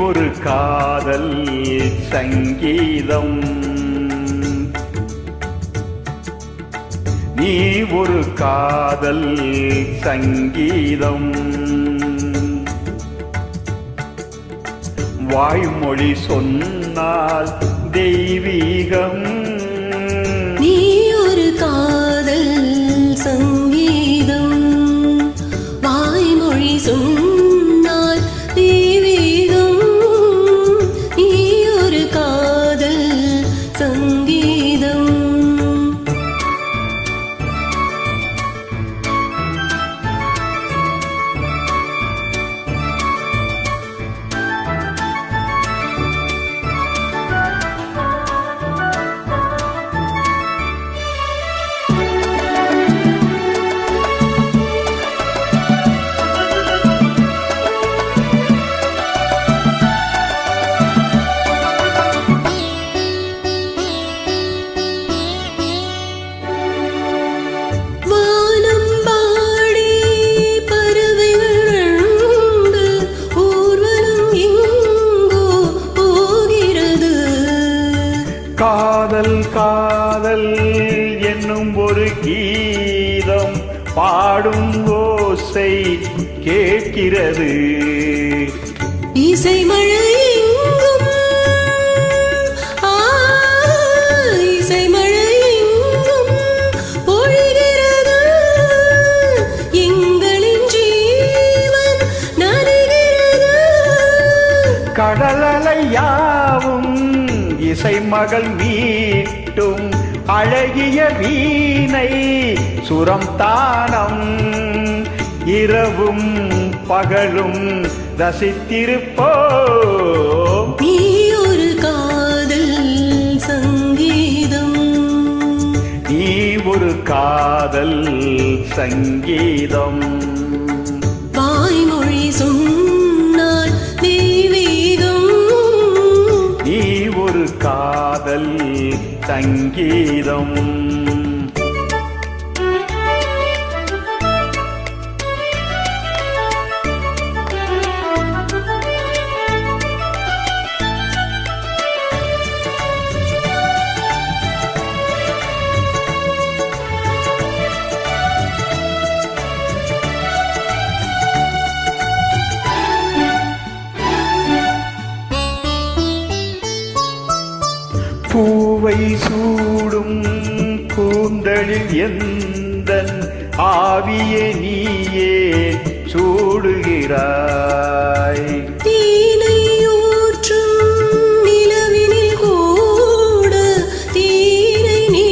ஒரு காதல் சங்கீதம், நீ ஒரு காதல் சங்கீதம். வாய்மொழி சொன்னால் தெய்வீகம், நீ ஒரு காதல் சங்கீதம். வாய்மொழி சொன்னால் தெய்வீகம், நீ ஒரு காதல் சங்கீதம். காதல் காதல் என்னும் ஒரு கீதம் பாடும் ஓசை கேட்கிறது. இசை மழை எங்கும், இசை மழை எங்கும் பொழிகிறது. எங்களின் ஜீவன் நனைகிறது. கடலலையாவும் இசை மகள் மீட்டும் அழகிய வீணை சுரம் தானம். இரவும் பகலும் ரசித்திருப்போம். நீ ஒரு காதல் சங்கீதம், நீ ஒரு காதல் சங்கீதம். வாய்மொழி சொன்னால் தெய்வீகம், நீ ஒரு காதல் சங்கீதம். பூவை சூடும் கூந்தலில் எந்தன் ஆவியை நீயே சூடுகிறாய். தீனை ஊற்றும் நிலவினில் கூட தீனை நீ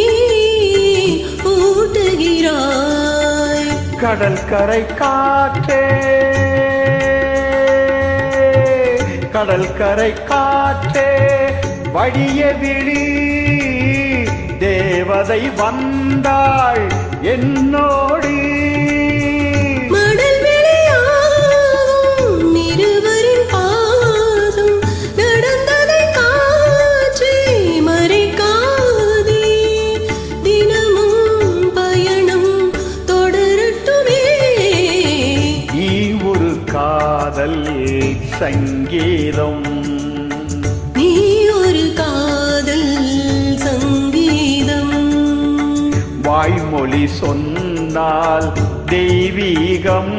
ஊட்டுகிறாய். கடல் கரை காற்றே, கடல் கரை காற்றே வழிய விழி. தேவதை வந்தாள் என்னோடு. மடல் வெளியாகும் இருவரின் பாதம் நடந்ததை காற்றே மறைக்காதே. தினமும் பயணம் தொடரட்டுமே. நீ ஒரு காதல் சங்கீதம், நீ ஒரு காதல் சங்கீதம். வாய்மொழி சொன்னால் தெய்வீகம்,